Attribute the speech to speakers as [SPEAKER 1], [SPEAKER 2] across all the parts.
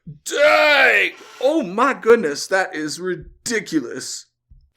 [SPEAKER 1] Dang! Oh my goodness, that is ridiculous.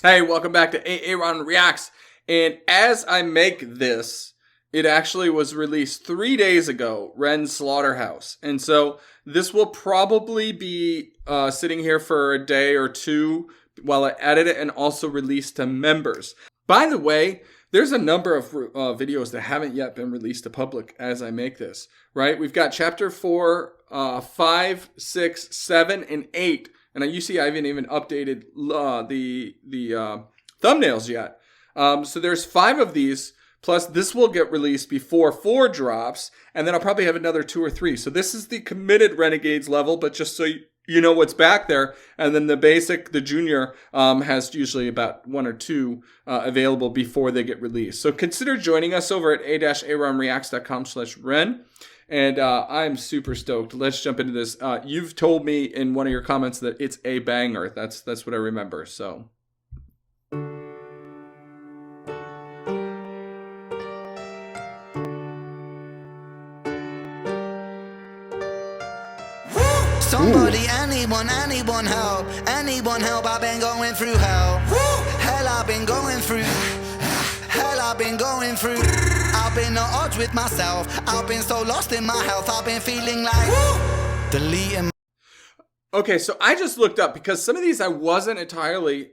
[SPEAKER 1] Hey, welcome back to A-Aron Reacts. And as I make this, it actually was released 3 days ago, Ren Slaughterhouse. And so this will probably be sitting here for a day or two while I edit it and also release to members. By the way, there's a number of videos that haven't yet been released to public as I make this, right? We've got chapter 4, 5, 6, 7, and 8. And you see I haven't even updated the thumbnails yet. So there's 5 of these, plus this will get released before 4 drops, and then I'll probably have another 2 or 3. So this is the committed Renegades level, but just so you know what's back there. And then the basic, the junior, has usually about 1 or 2 available before they get released. So consider joining us over at a-aronreacts.com/Ren. And I'm super stoked. Let's jump into this. You've told me in one of your comments that it's a banger. That's what I remember. So.
[SPEAKER 2] Somebody, anyone help, I've been going through hell. Hell, I've been going through. I've been at odds with myself. I've been so lost in my health. I've been feeling like deleting.
[SPEAKER 1] Okay, so I just looked up because some of these I wasn't entirely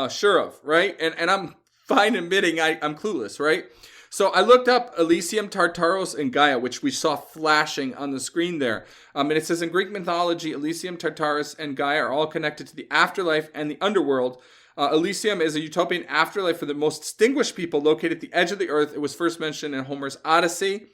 [SPEAKER 1] sure of, right? And I'm fine admitting I'm clueless, right? So I looked up Elysium, Tartaros, and Gaia, which we saw flashing on the screen there. And it says in Greek mythology, Elysium, Tartarus, and Gaia are all connected to the afterlife and the underworld. Elysium is a utopian afterlife for the most distinguished people located at the edge of the earth. It was first mentioned in Homer's Odyssey.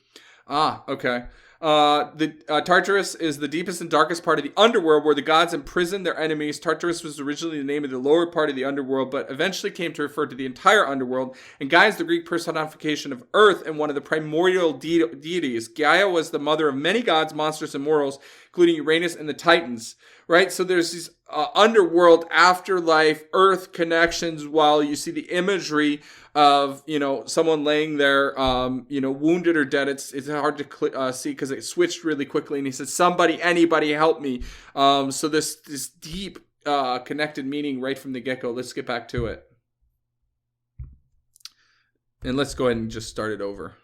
[SPEAKER 1] Okay. Tartarus is the deepest and darkest part of the underworld where the gods imprison their enemies. Tartarus was originally the name of the lower part of the underworld, but eventually came to refer to the entire underworld. And Gaia is the Greek personification of earth and one of the primordial deities. Gaia was the mother of many gods, monsters, and mortals, including Uranus and the Titans, right? So there's these underworld, afterlife, earth connections, while you see the imagery of, someone laying there, wounded or dead. It's hard to see because it switched really quickly. And he said, somebody, anybody help me. So this deep connected meaning right from the get-go. Let's get back to it. And let's go ahead and just start it over.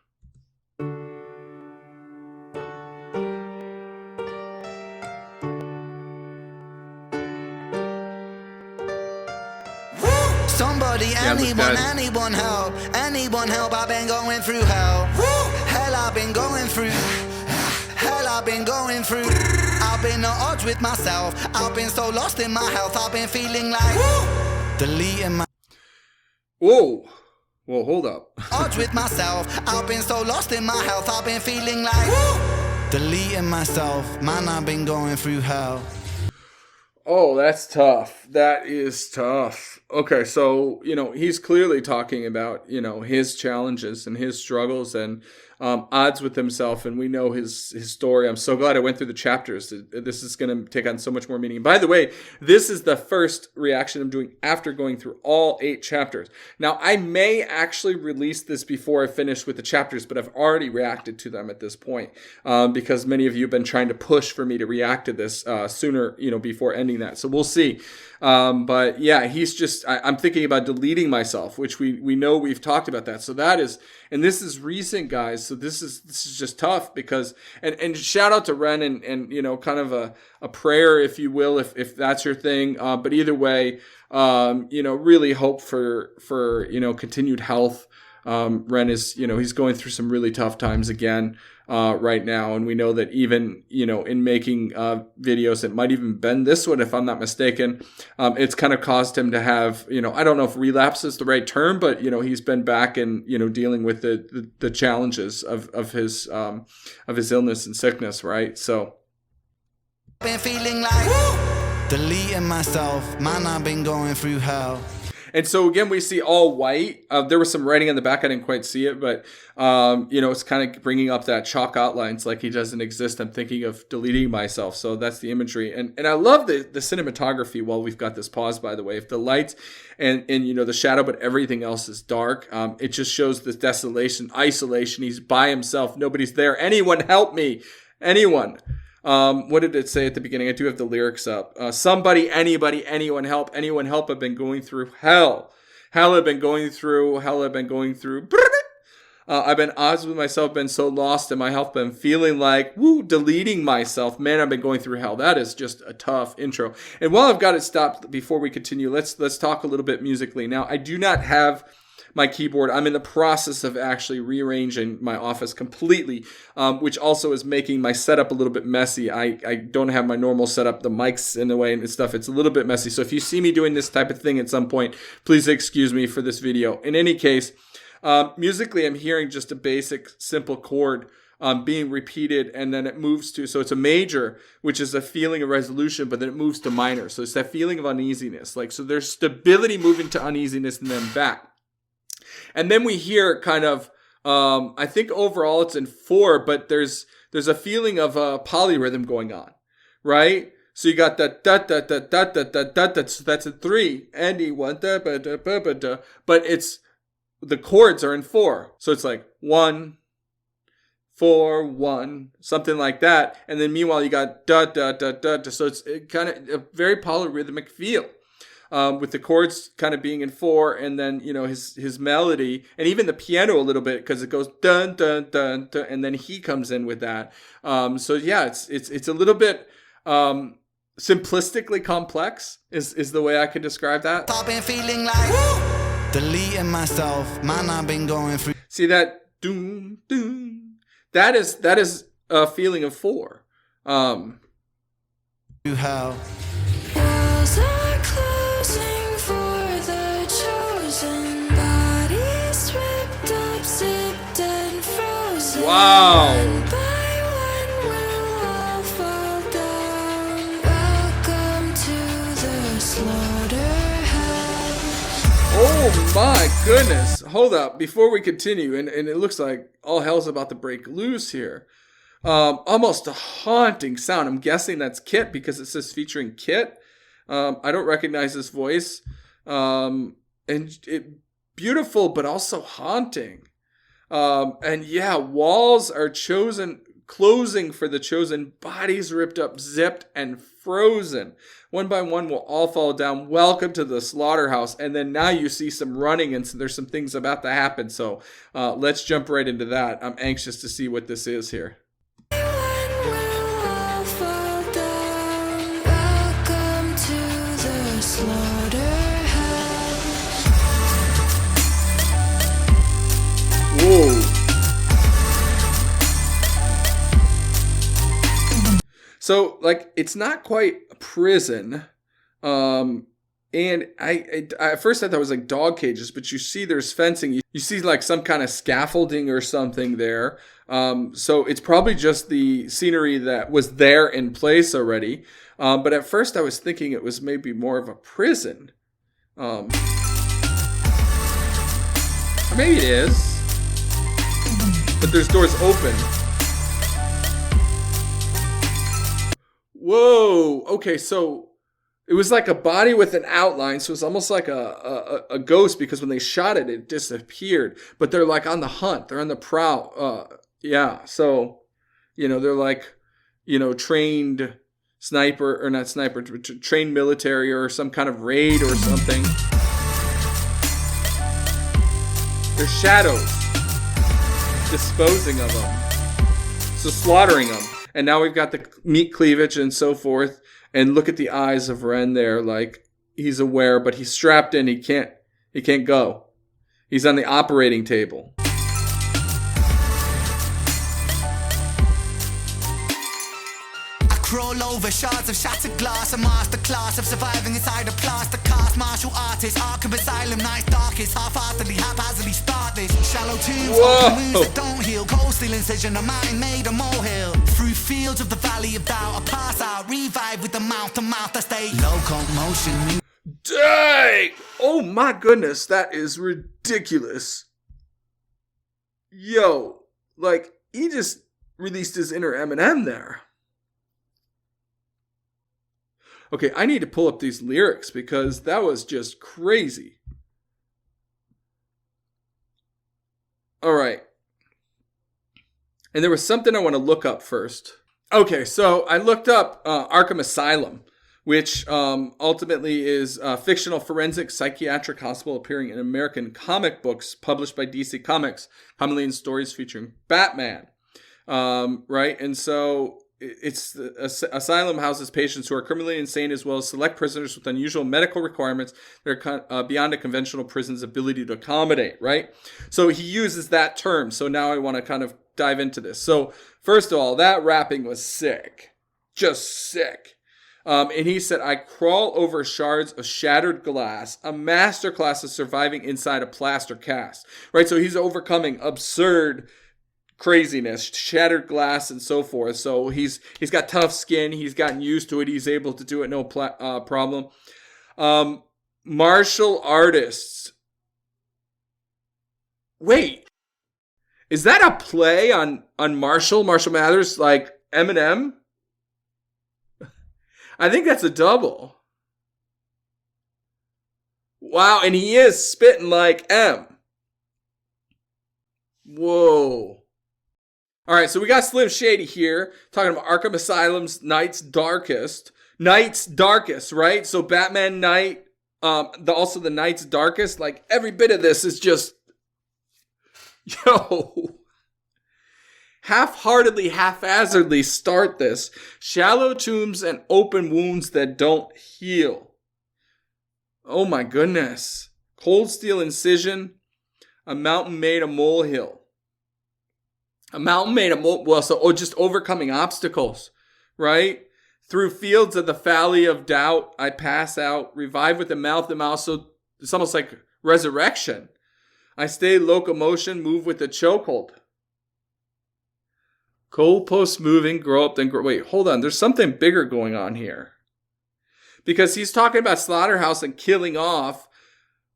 [SPEAKER 2] Somebody, anyone help, I've been going through hell. Hell, I've been going through. I've been at odds with myself. I've been so lost in my health. I've been feeling like deleting my.
[SPEAKER 1] Whoa, hold up.
[SPEAKER 2] Odds with myself. I've been so lost in my health. I've been feeling like deleting myself. Man, I've been going through hell.
[SPEAKER 1] Oh, that's tough. That is tough. Okay, so, he's clearly talking about, his challenges and his struggles and odds with himself, and we know his story. I'm so glad I went through the chapters. This is going to take on so much more meaning. By the way, this is the first reaction I'm doing after going through all 8 chapters. Now, I may actually release this before I finish with the chapters, but I've already reacted to them at this point because many of you have been trying to push for me to react to this sooner, before ending that. So we'll see. But yeah, he's just, I'm thinking about deleting myself, which we know we've talked about that. So that is, and this is recent, guys. So this is just tough because, and shout out to Ren and kind of a prayer, if you will, if that's your thing. But either way, really hope for continued health. Ren is, he's going through some really tough times again. Right now, and we know that even in making videos, it might even been this one if I'm not mistaken, it's kind of caused him to have I don't know if relapse is the right term, but he's been back and dealing with the challenges of his illness and sickness, right? So
[SPEAKER 2] been feeling like deleting myself, man, I've been going through hell.
[SPEAKER 1] And so again, we see all white. There was some writing on the back. I didn't quite see it, but it's kind of bringing up that chalk outlines like he doesn't exist. I'm thinking of deleting myself. So that's the imagery. And I love the cinematography while we've got this pause, by the way. If the lights and the shadow, but everything else is dark, it just shows this desolation, isolation. He's by himself. Nobody's there. Anyone help me. Anyone. What did it say at the beginning? I do have the lyrics up. Somebody, anybody, anyone help, I've been going through hell. Hell I've been going through, I've been odds with myself, been so lost in my health, been feeling like, deleting myself. Man, I've been going through hell. That is just a tough intro. And while I've got it stopped before we continue, let's talk a little bit musically. Now, I do not have my keyboard. I'm in the process of actually rearranging my office completely, which also is making my setup a little bit messy. I don't have my normal setup, the mics in the way and stuff. It's a little bit messy. So if you see me doing this type of thing at some point, please excuse me for this video. In any case, musically, I'm hearing just a basic, simple chord being repeated, and then it moves to, so it's a major, which is a feeling of resolution, but then it moves to minor. So it's that feeling of uneasiness. So there's stability moving to uneasiness and then back. And then we hear kind of, I think overall it's in 4, but there's a feeling of a polyrhythm going on, right? So you got that da da da da da da da da. So that's a 3, and E1 da ba da ba ba da. But it's the chords are in 4, so it's like 1, 4, 1, something like that. And then meanwhile you got da da da da da. So it's kind of a very polyrhythmic feel. With the chords kind of being in 4, and then his melody, and even the piano a little bit, because it goes dun dun dun dun, and then he comes in with that. So yeah, it's a little bit simplistically complex is the way I could describe that.
[SPEAKER 2] I've been feeling like deleting myself, man. I've been going through.
[SPEAKER 1] See that doom doom? That is a feeling of 4.
[SPEAKER 2] Hell.
[SPEAKER 1] Wow. Oh my goodness. Hold up. Before we continue, and it looks like all hell's about to break loose here. Almost a haunting sound. I'm guessing that's Kit because it says featuring Kit. I don't recognize his voice. And it beautiful, but also haunting. And yeah, walls are closing for the chosen, bodies ripped up, zipped, and frozen. One by one will all fall down. Welcome to the slaughterhouse. And then now you see some running, and so there's some things about to happen. So let's jump right into that. I'm anxious to see what this is here. Whoa. So, it's not quite a prison. And I at first I thought it was like dog cages, but you see there's fencing. You see some kind of scaffolding or something there. So it's probably just the scenery that was there in place already. But at first I was thinking it was maybe more of a prison. Or maybe it is. But there's doors open. Whoa. Okay, so it was like a body with an outline, so it's almost like a ghost, because when they shot it, it disappeared. But they're on the hunt. They're on the prowl. Yeah, so, they're trained sniper, or not sniper, trained military or some kind of raid or something. They're shadows. Disposing of them. So slaughtering them. And now we've got the meat cleavage and so forth. And look at the eyes of Ren there, he's aware, but he's strapped in. He can't go. He's on the operating table.
[SPEAKER 2] Crawl over shards of shattered glass, a masterclass of surviving inside a plaster cast. Martial artist, Arkham Asylum, night darkest, half-heartedly, haphazardly start this. Shallow tombs, open wounds that don't heal, cold steel incision, a mountain made a molehill. Through fields of the valley of doubt, I pass out, revive with the mouth to mouth, I stay locomotion.
[SPEAKER 1] Dang! Oh my goodness, that is ridiculous. Yo, he just released his inner Eminem there. Okay, I need to pull up these lyrics because that was just crazy. All right. And there was something I want to look up first. Okay, so I looked up Arkham Asylum, which ultimately is a fictional forensic psychiatric hospital appearing in American comic books published by DC Comics, commonly in stories featuring Batman. Right? And so it's the asylum houses patients who are criminally insane as well as select prisoners with unusual medical requirements that are beyond a conventional prison's ability to accommodate, right? So he uses that term. So now I want to kind of dive into this. So first of all, that rapping was sick. Just sick. And he said, I crawl over shards of shattered glass, a masterclass of surviving inside a plaster cast, right? So he's overcoming absurd craziness, shattered glass, and so forth. So he's got tough skin. He's gotten used to it. He's able to do it no problem. Martial artists. Wait, is that a play on Marshall Mathers, like Eminem? I think that's a double. Wow, and he is spitting like M. Whoa. All right, so we got Slim Shady here talking about Arkham Asylum's Night's Darkest, right? So Batman Night, also the Night's Darkest. Like every bit of this is just, half-heartedly, haphazardly start this. Shallow tombs and open wounds that don't heal. Oh my goodness. Cold steel incision, a mountain made a molehill. A mountain made a just overcoming obstacles, right? Through fields of the valley of doubt, I pass out, revive with the mouth to mouth. So it's almost like resurrection. I stay locomotion, move with the chokehold. Goalposts moving, grow up, then grow. Wait, hold on. There's something bigger going on here. Because he's talking about Slaughterhouse and killing off,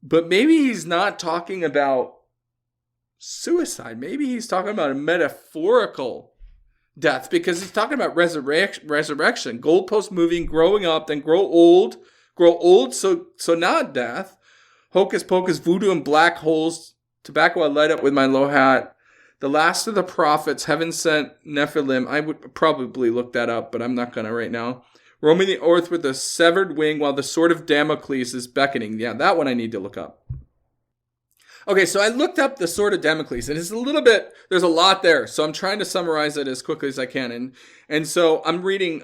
[SPEAKER 1] but maybe he's not talking about suicide. Maybe he's talking about a metaphorical death, because he's talking about resurrection. Goalpost moving, growing up, then grow old, so not death. Hocus pocus, voodoo and black holes, tobacco I light up with my low hat. The last of the prophets, heaven sent Nephilim. I would probably look that up, but I'm not gonna right now. Roaming the earth with a severed wing while the sword of Damocles is beckoning. Yeah, that one I need to look up. Okay, so I looked up the Sword of Damocles, and it's a little bit, there's a lot there, so I'm trying to summarize it as quickly as I can. And so I'm reading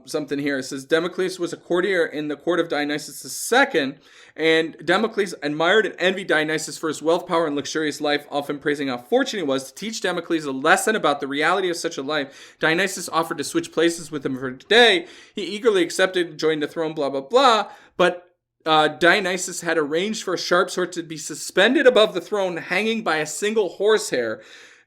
[SPEAKER 1] something here. It says, Damocles was a courtier in the court of Dionysus II, and Damocles admired and envied Dionysus for his wealth, power, and luxurious life, often praising how fortunate he was. To teach Damocles a lesson about the reality of such a life, Dionysus offered to switch places with him for a day. He eagerly accepted and joined the throne, blah, blah, blah, but Dionysus had arranged for a sharp sword to be suspended above the throne, hanging by a single horsehair,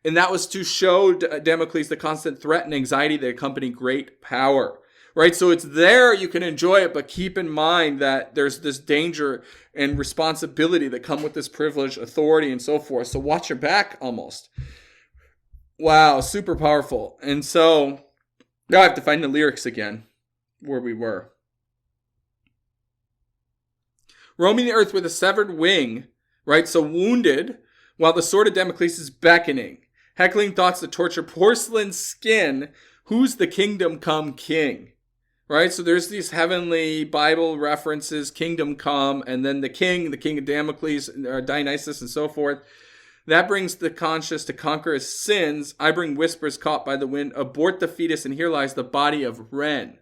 [SPEAKER 1] and that was to show Damocles the constant threat and anxiety that accompany great power. Right, so it's there, you can enjoy it, but keep in mind that there's this danger and responsibility that come with this privilege, authority, and so forth. So watch your back, almost. Wow, super powerful. And so now I have to find the lyrics again, where we were. Roaming the earth with a severed wing, right? So wounded, while the sword of Damocles is beckoning. Heckling thoughts to torture porcelain skin. Who's the kingdom come king? Right? So there's these heavenly Bible references, kingdom come, and then the king of Damocles, Dionysus, and so forth. That brings the conscious to conquer his sins. I bring whispers caught by the wind. Abort the fetus, and here lies the body of Ren.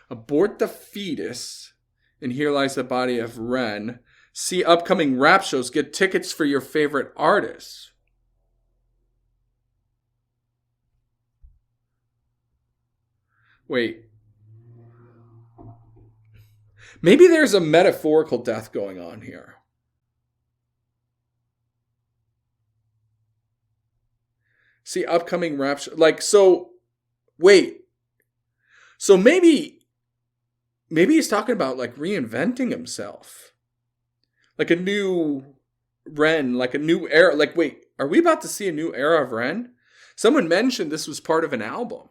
[SPEAKER 1] Abort the fetus, and here lies the body of Ren. See upcoming rap shows. Get tickets for your favorite artists. Wait. Maybe there's a metaphorical death going on here. See upcoming rap shows. Like, so, wait. So maybe he's talking about like reinventing himself. Like a new Ren, like a new era. Like, wait, are we about to see a new era of Ren? Someone mentioned this was part of an album.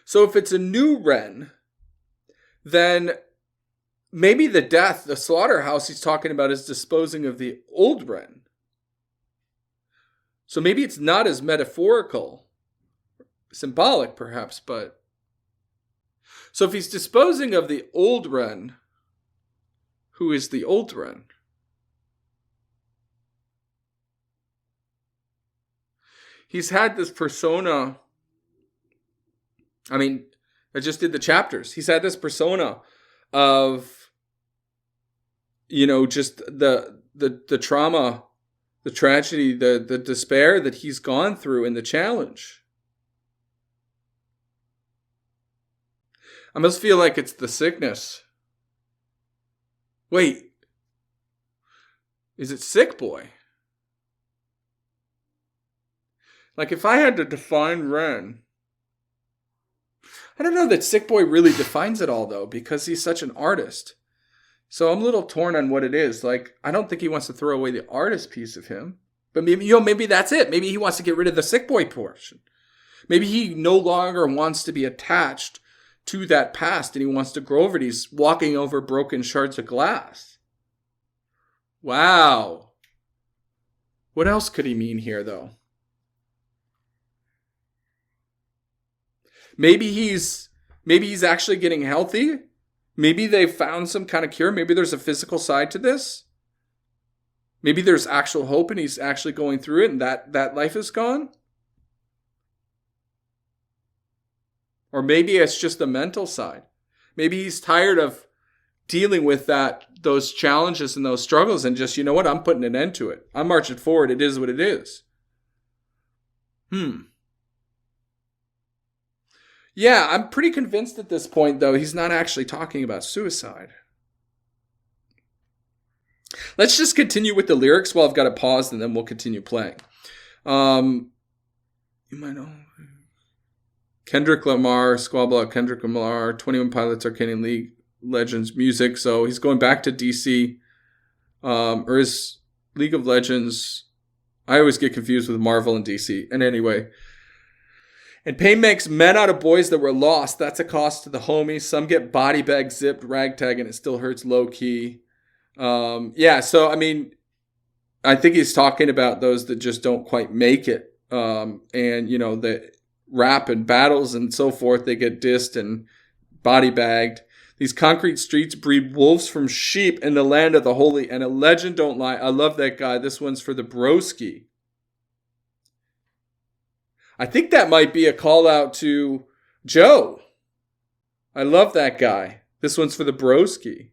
[SPEAKER 1] So if it's a new Ren, then maybe the Slaughterhouse he's talking about is disposing of the old Ren. So maybe it's not as metaphorical, symbolic perhaps, but... So if he's disposing of the old Ren, who is the old Ren? He's had this persona. I mean, I just did the chapters. He's had this persona of, you know, just the trauma, the tragedy, the despair that he's gone through in the challenge. I must feel like it's the sickness. Wait. Is it Sick Boy? Like, if I had to define Ren, I don't know that Sick Boy really defines it all, though, because he's such an artist. So I'm a little torn on what it is. Like, I don't think he wants to throw away the artist piece of him. But maybe, you know, maybe that's it. Maybe he wants to get rid of the Sick Boy portion. Maybe he no longer wants to be attached to that past, and he wants to grow over it. He's walking over broken shards of glass. Wow. What else could he mean here, though? Maybe he's actually getting healthy. Maybe they've found some kind of cure. Maybe there's a physical side to this. Maybe there's actual hope and he's actually going through it and that life is gone. Or maybe it's just the mental side. Maybe he's tired of dealing with those challenges and those struggles and just, you know what, I'm putting an end to it. I'm marching forward. It is what it is. Yeah, I'm pretty convinced at this point, though, he's not actually talking about suicide. Let's just continue with the lyrics while I've got it paused, and then we'll continue playing. You might know. Kendrick Lamar, Squabble, Kendrick Lamar, 21 Pilots, Arcadian League, Legends, music. So he's going back to DC, or his League of Legends. I always get confused with Marvel and DC. And anyway... And pain makes men out of boys that were lost. That's a cost to the homies. Some get body bag zipped, ragtag, and it still hurts low key. Yeah, so, I mean, I think he's talking about those that just don't quite make it. And, you know, the rap and battles and so forth, they get dissed and body bagged. These concrete streets breed wolves from sheep in the land of the holy. And a legend don't lie. I love that guy. This one's for the broski. I think that might be a call out to Joe. I love that guy. This one's for the broski.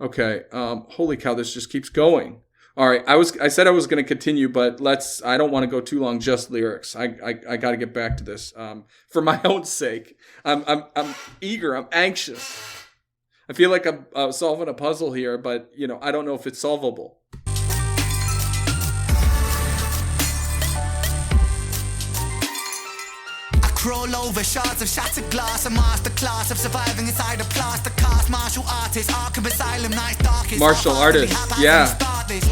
[SPEAKER 1] Okay. Holy cow, this just keeps going. All right. I said I was going to continue, but I don't want to go too long, just lyrics. I got to get back to this. For my own sake. I'm eager. I'm anxious. I feel like I'm solving a puzzle here, but, you know, I don't know if it's solvable.
[SPEAKER 2] Crawl over shards of shattered glass, a masterclass of surviving inside a plaster cast. Martial artist, Arkham Asylum, night darkest.
[SPEAKER 1] Martial artist, yeah.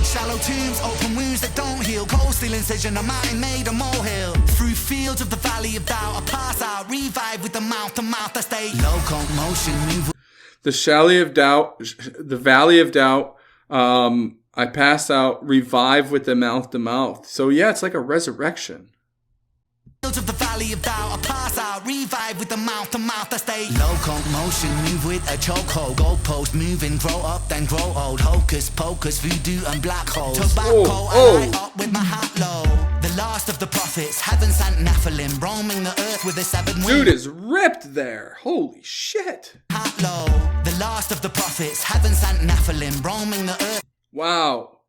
[SPEAKER 2] Shallow tombs, open wounds that don't heal. Cold steel incision, a mountain made a molehill. Through fields of the valley of doubt, I pass out, revive with the mouth to mouth. I stay locomotion, move.
[SPEAKER 1] The valley of doubt. I pass out, revive with the mouth to mouth. So yeah, it's like a resurrection.
[SPEAKER 2] Of the valley of doubt, I pass out, revive with the mouth to mouth. I stay locomotion, move with a chokehold. Goalpost moving, grow up then grow old. Hocus pocus, voodoo and black holes. Tobacco, I light up with my hat low. The last of the prophets, heaven sent Nephilim, roaming the earth with a severed wing.
[SPEAKER 1] Dude is ripped there. Holy shit.
[SPEAKER 2] Hat low, the last of the prophets, heaven sent Nephilim, roaming the earth.
[SPEAKER 1] Wow.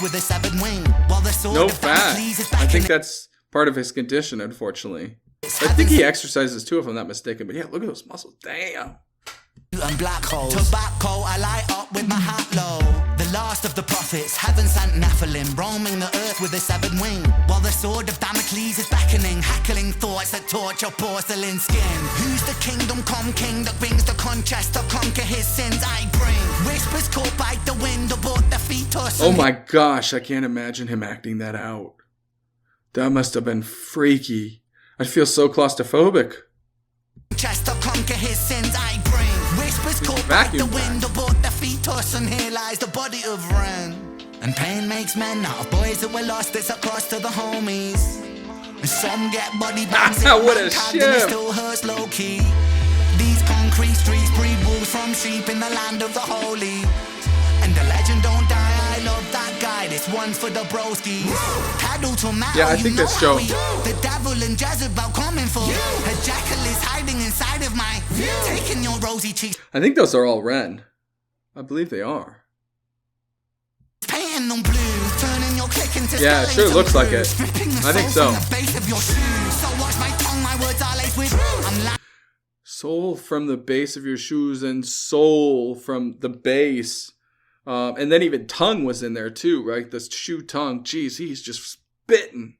[SPEAKER 2] With a severed wing, while the sword
[SPEAKER 1] no
[SPEAKER 2] of
[SPEAKER 1] fat. I think that's part of his condition, unfortunately. I think he exercises too, if I'm not mistaken. But yeah, look at those muscles. Damn.
[SPEAKER 2] And black holes. Tobacco, I light up with my hat low. The last of the prophets, heaven sent Nephilim, roaming the earth with a severed wing. While the sword of Damocles is beckoning, hackling thoughts that torture porcelain skin. Who's the kingdom come king that brings the contrast to conquer his sins I bring? Whispers caught by the wind aboard the fetus.
[SPEAKER 1] Oh my gosh, I can't imagine him acting that out. That must have been freaky. I feel so claustrophobic.
[SPEAKER 2] Chest to conquer his sins I bring. Whispers caught by the wind aboard the feet tuss, and here lies the body of Ren. And pain makes men out of boys that were lost. It's a cross to the homies. And some get body bags.
[SPEAKER 1] What a
[SPEAKER 2] shit! And it
[SPEAKER 1] shit.
[SPEAKER 2] still hurts low key. These concrete streets breed wolves from sheep in the land of the holy. And the legend don't die. I love that guy. This one for the broskies. Paddle to Mao,
[SPEAKER 1] Yeah, I think that's Joe.
[SPEAKER 2] The devil and Jezebel coming for you. A jackal is hiding inside of my taking your rosy cheeks.
[SPEAKER 1] I think those are all Ren. I believe they are.
[SPEAKER 2] Painting them blue, turning your click into
[SPEAKER 1] Yeah, it sure looks like it. I think so. Soul from the base of your shoes and soul from the base. And then even tongue was in there too, right? The shoe tongue. Jeez, he's just spitting.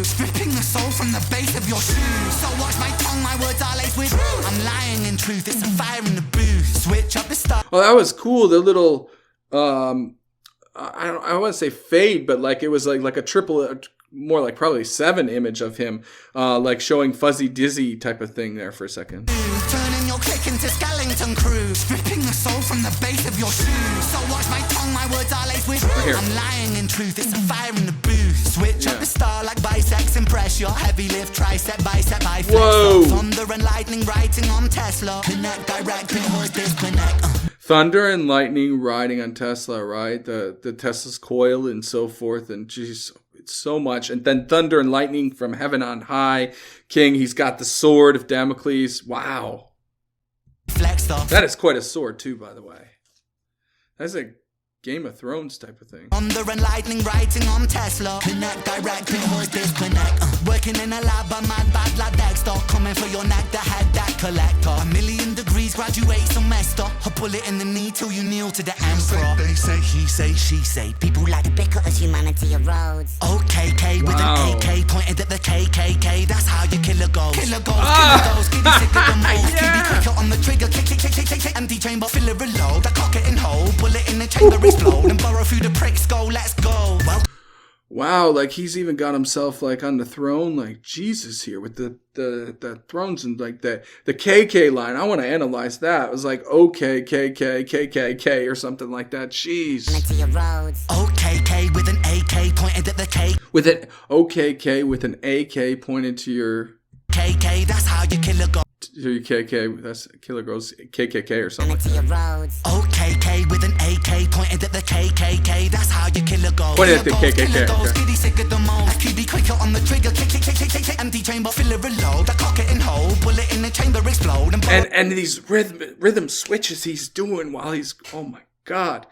[SPEAKER 2] Stripping the soul from the base of your shoes. So watch my tongue, my words are laced with I'm lying in truth, it's a fire in the booth. Switch up the stuff.
[SPEAKER 1] Oh, that was cool. The little I want to say fade, but like it was like a triple, more like probably 7 image of him, like showing fuzzy dizzy type of thing there for a second.
[SPEAKER 2] Turning your click into skeleton crew, stripping the soul from the base of your shoes. So watch my tongue, my words are laced with I'm lying in truth, it's a fire in the booth. Switch up the star like bisex, impress your heavy lift, tricep, bicep, high flex.
[SPEAKER 1] Whoa.
[SPEAKER 2] Thunder and lightning writing on Tesla. Connect, direct, pause, disconnect.
[SPEAKER 1] Thunder and lightning riding on Tesla, right? The Tesla's coil and so forth, and geez, it's so much. And then thunder and lightning from heaven on high. King, he's got the sword of Damocles. Wow. That is quite a sword too, by the way. That's a Game of Thrones type of thing.
[SPEAKER 2] Thunder and lightning writing on Tesla. Connect, direct, pause, disconnect. Working in a lab, a mad bad lad Dexter. Coming for your neck, the head that collector. 1,000,000 degrees, graduate semester. A bullet in the knee till you kneel to the emperor. They say, he say, she say.
[SPEAKER 3] People like to bicker as humanity erodes.
[SPEAKER 2] OKK with an AK pointed at the KKK. That's how you kill a ghost. Kill a ghost, kill a ghost. Giddy sick of the most. Giddy quicker on the trigger. Click, click, click, click, click, click. Empty chamber, fill it, reload. I cock it and hold. Bullet in the chamber, explode. And burrow through the pricks, go, let's go. Well,
[SPEAKER 1] wow, like he's even got himself like on the throne, like Jesus here with the thrones and like the KK line. I want to analyze that. It was like okay, KK, KKK or something like that. Jeez.
[SPEAKER 2] OKK with an AK pointed at the K.
[SPEAKER 1] With an OKK with an AK pointed to your
[SPEAKER 2] KK, that's how you kill a ghost.
[SPEAKER 1] To your KK, that's Killer Girls KKK or something.
[SPEAKER 2] OKK with an AK pointed at the KKK. That's how you kill a ghost.
[SPEAKER 1] Pointed at the KKK. Okay.
[SPEAKER 2] Giddy sick of the most. QB quicker on the trigger. Click, click, click, click, click, click. Empty chamber, fill it, reload. I cock it and hold. Bullet in the chamber, explode.
[SPEAKER 1] And these rhythm switches he's doing while he's, oh my God,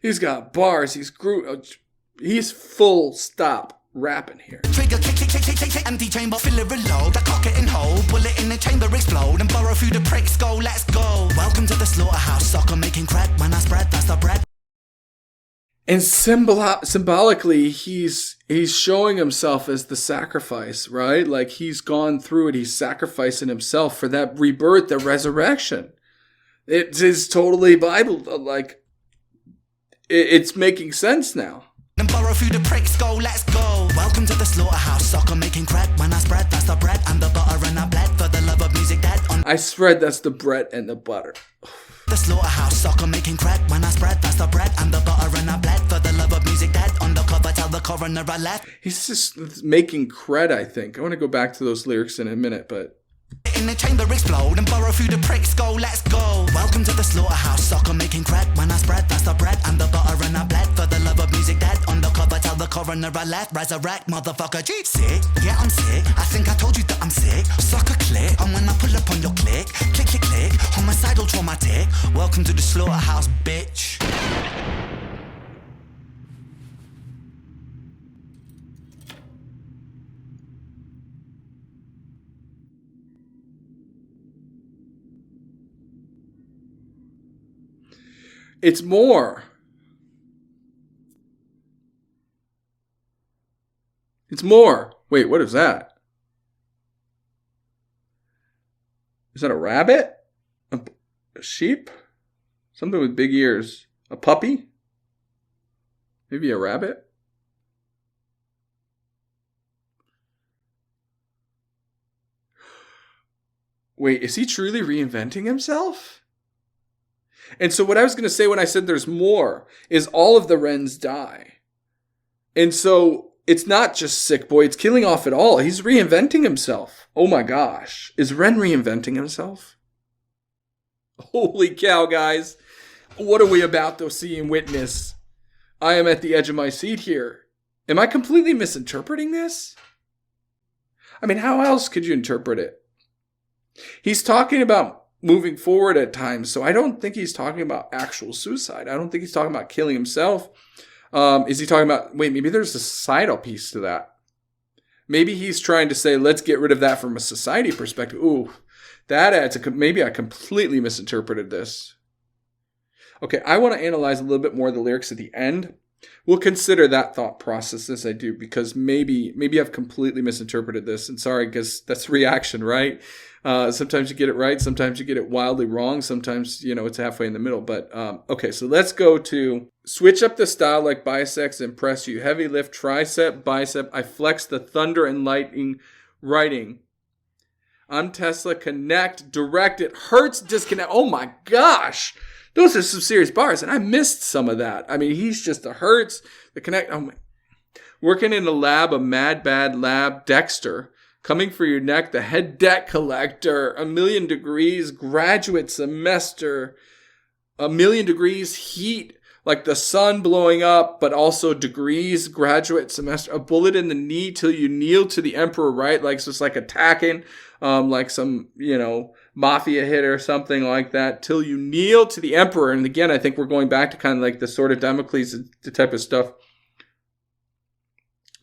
[SPEAKER 1] he's got bars. He's full stop rapping here.
[SPEAKER 2] Trigger, click, click, click, click, click, click. Empty chamber, fill it, reload. I cock it and hold. Bullet in the chamber, explode. And burrow through the pricks, go, let's go. Welcome to the slaughterhouse. Sucker making crack. When I spread, that's the bread.
[SPEAKER 1] And symbolically, he's showing himself as the sacrifice, right? Like he's gone through it. He's sacrificing himself for that rebirth, the resurrection. It is totally Bible. Like it's making sense now.
[SPEAKER 2] And burrow through the pricks, go, let's go. Welcome to the slaughterhouse. Sucker making crack. When I spread, that's the bread and the butter, and I bled for the love of music dead on.
[SPEAKER 1] I spread, that's the bread and the butter.
[SPEAKER 2] The slaughterhouse, sucker making crack. When I spread, that's the bread and the butter, and I bled for the love of music dead on the cover. Tell the coroner I left.
[SPEAKER 1] He's just making cred, I think. I want to go back to those lyrics in a minute, but
[SPEAKER 2] in the chamber, explode and burrow through the pricks, go, let's go. Welcome to the slaughterhouse, sucker making crack. When I spread, that's the bread and the butter, and I bled for the love of music dead on the cover. Tell the coroner I left. Resurrect, motherfucker. G sick, yeah, I'm sick. I think I told you that I'm sick. Sucker click, and when I pull up on your click, click, click, click. Homicidal, traumatic. Welcome to the slaughterhouse, bitch.
[SPEAKER 1] it's more. It's more. Wait, what is that? Is that a rabbit? A sheep? Something with big ears. A puppy? Maybe a rabbit? Wait, is he truly reinventing himself? And so what I was going to say when I said there's more is all of the Rens die. And so it's not just Sick Boy, it's killing off it all. He's reinventing himself. Oh my gosh. Is Ren reinventing himself? Holy cow, guys. What are we about to see and witness? I am at the edge of my seat here. Am I completely misinterpreting this? I mean, how else could you interpret it? He's talking about moving forward at times, so I don't think he's talking about actual suicide. I don't think he's talking about killing himself. Is he talking about, wait, maybe there's a societal piece to that. Maybe he's trying to say, let's get rid of that from a society perspective. Ooh, that adds maybe I completely misinterpreted this. Okay, I want to analyze a little bit more of the lyrics at the end. We'll consider that thought process as I do, because maybe I've completely misinterpreted this. And sorry, because that's reaction, right? Sometimes you get it right. Sometimes you get it wildly wrong. Sometimes, it's halfway in the middle. But okay, so let's go to switch up the style like biceps impress you. Heavy lift, tricep, bicep. I flex the thunder and lightning writing. I'm Tesla, connect, direct, it hurts, disconnect. Oh my gosh. Those are some serious bars, and I missed some of that. I mean, he's just the hurts, the connect. Oh my. Working in a lab, a mad bad lab, Dexter. Coming for your neck, the head debt collector. 1,000,000 degrees, graduate semester. 1,000,000 degrees, heat, like the sun blowing up, but also degrees, graduate semester. A bullet in the knee till you kneel to the emperor, right? Like, so it's like attacking, like some, mafia hit or something like that, till you kneel to the emperor. And again, I think we're going back to kind of like the sword of Damocles type of stuff.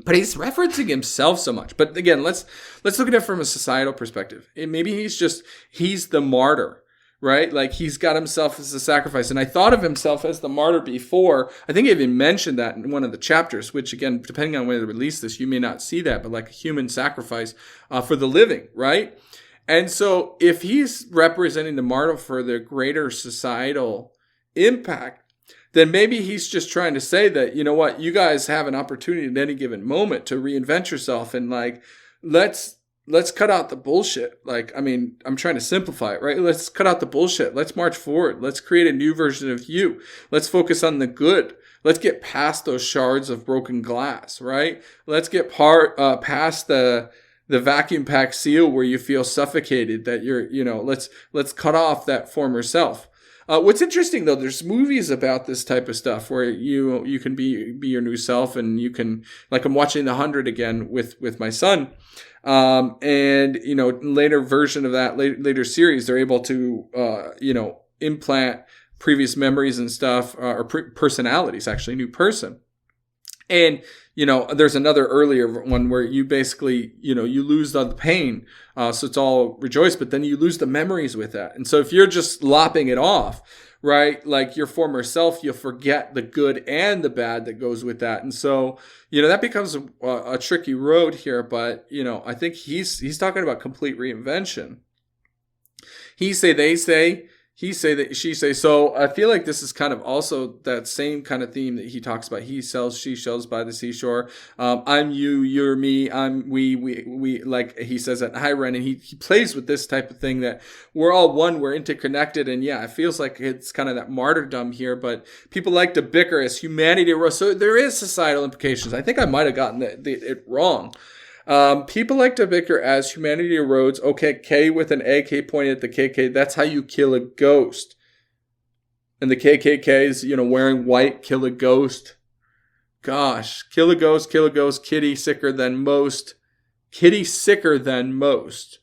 [SPEAKER 1] But he's referencing himself so much. But again, let's look at it from a societal perspective. Maybe he's the martyr, right? Like he's got himself as a sacrifice. And I thought of himself as the martyr before. I think I even mentioned that in one of the chapters, which again, depending on when they release this, you may not see that, but like a human sacrifice for the living, right? And so if he's representing the martyr for the greater societal impact, then maybe he's just trying to say that, you know what, you guys have an opportunity at any given moment to reinvent yourself, and like, let's cut out the bullshit. Like, I mean, I'm trying to simplify it, right? Let's cut out the bullshit. Let's march forward. Let's create a new version of you. Let's focus on the good. Let's get past those shards of broken glass, right? Let's get past the vacuum pack seal where you feel suffocated, that you're, let's cut off that former self. What's interesting though, there's movies about this type of stuff where you can be your new self, and you can, like, I'm watching The 100 again with my son. And later version of that later series, they're able to, implant previous memories and stuff, or personalities, actually, new person. And, there's another earlier one where you basically, you lose all the pain. So it's all rejoice, but then you lose the memories with that. And so if you're just lopping it off, right, like your former self, you'll forget the good and the bad that goes with that. And so, that becomes a tricky road here. But, I think he's talking about complete reinvention. He say, they say. He say that she say. So I feel like this is kind of also that same kind of theme that he talks about. He sells, she shells by the seashore. I'm you, you're me, I'm we, like he says at A-Aron, and he plays with this type of thing that we're all one, we're interconnected. And yeah, it feels like it's kind of that martyrdom here, but people like to bicker as humanity. So there is societal implications. I think I might have gotten it wrong. People like to bicker as humanity erodes. Okay, K with an AK pointed at the KK. That's how you kill a ghost. And the KKK is, wearing white, kill a ghost. Gosh, kill a ghost, kitty sicker than most. Kitty sicker than most.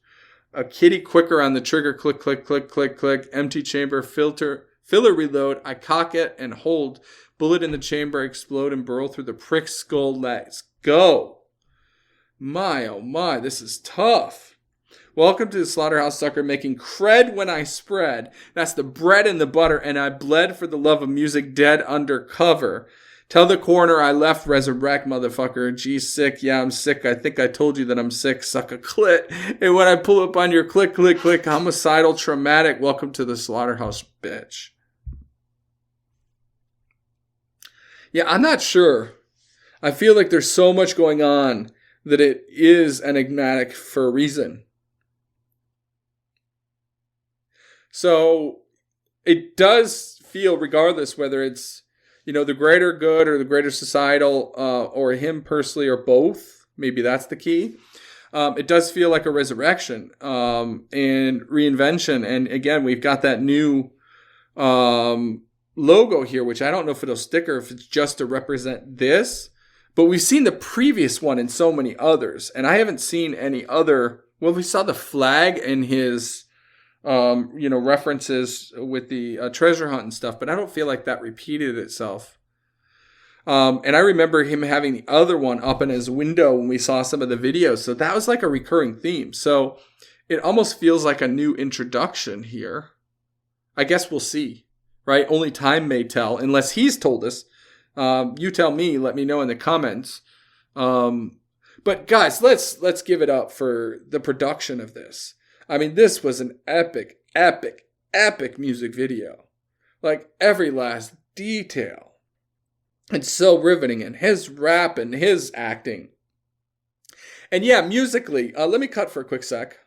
[SPEAKER 1] A kitty quicker on the trigger, click, click, click, click, click. Empty chamber, filler reload. I cock it and hold. Bullet in the chamber, explode and burrow through the prick skull. Let's go. My, oh my, this is tough. Welcome to the Slaughterhouse, sucker, making cred when I spread. That's the bread and the butter, and I bled for the love of music, dead undercover. Tell the coroner I left, resurrect, motherfucker. Gee, sick, yeah, I'm sick. I think I told you that I'm sick, suck a clit. And when I pull up on your click, click, click, homicidal, traumatic, welcome to the Slaughterhouse, bitch. Yeah, I'm not sure. I feel like there's so much going on that it is enigmatic for a reason. So it does feel, regardless whether it's, the greater good or the greater societal, or him personally, or both, maybe that's the key. It does feel like a resurrection, and reinvention. And again, we've got that new logo here, which I don't know if it'll stick or if it's just to represent this, but we've seen the previous one in so many others, and I haven't seen any other. Well, we saw the flag and his, references with the treasure hunt and stuff, but I don't feel like that repeated itself. And I remember him having the other one up in his window when we saw some of the videos. So that was like a recurring theme. So it almost feels like a new introduction here. I guess we'll see, right? Only time may tell, unless he's told us. You tell me, let me know in the comments. But guys, let's give it up for the production of this. I mean, this was an epic, epic, epic music video. Like every last detail. It's so riveting, and his rap and his acting. And yeah, musically, let me cut for a quick sec.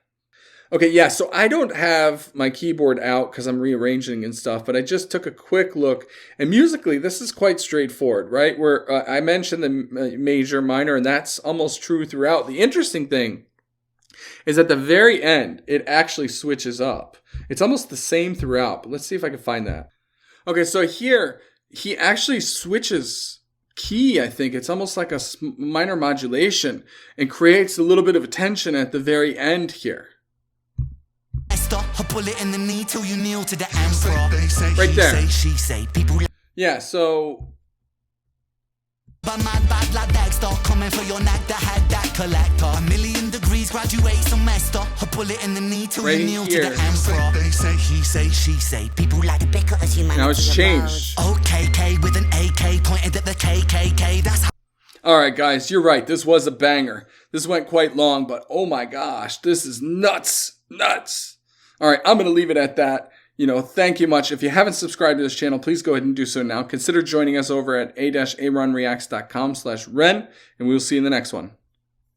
[SPEAKER 1] Okay, yeah, so I don't have my keyboard out because I'm rearranging and stuff, but I just took a quick look. And musically, this is quite straightforward, right? Where I mentioned the major, minor, and that's almost true throughout. The interesting thing is at the very end, it actually switches up. It's almost the same throughout, but let's see if I can find that. Okay, so here, he actually switches key, I think. It's almost like a minor modulation, and creates a little bit of a tension at the very end here. Right there. Yeah, so...
[SPEAKER 2] But mad bad lad next start coming for your neck, the head that collector. 1,000,000 degrees, graduate semester. A bullet in the knee till you kneel to the emperor. They say, he say, she say. People like
[SPEAKER 3] The ubiquitous humanity.
[SPEAKER 1] Now it's changed.
[SPEAKER 2] OKK with an AK pointed at the KKK. That's how.
[SPEAKER 1] Alright guys, you're right. This was a banger. This went quite long, but oh my gosh, this is nuts. Nuts. Alright, I'm going to leave it at that. Thank you much. If you haven't subscribed to this channel, please go ahead and do so now. Consider joining us over at a-aronreacts.com/Ren, and we will see you in the next one.